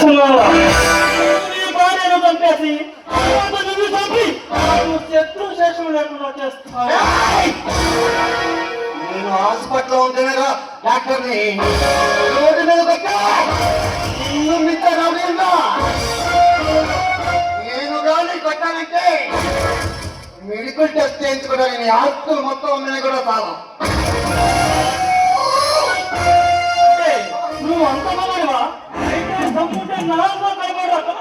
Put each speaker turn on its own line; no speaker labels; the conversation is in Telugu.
చేస్తున్నావా? నీ భార్యను చంపేసి నువ్వు చంపి శత్రు శేషం లేకుండా చేస్తున్నావా?
నేను హాస్పిటల్లో ఉంటేనేగా డాక్టర్ని రోడ్డు మీద పెట్టా నేను కానీ కొట్టానంటే మెడికల్ టెస్ట్ చేయించుకోవడానికి నీ ఆస్తులు మొత్తం ఉందని కూడా చాలు.
నువ్వు అంత మనవా? అయితే దమ్ముంటే నాలుగు కనబడరా?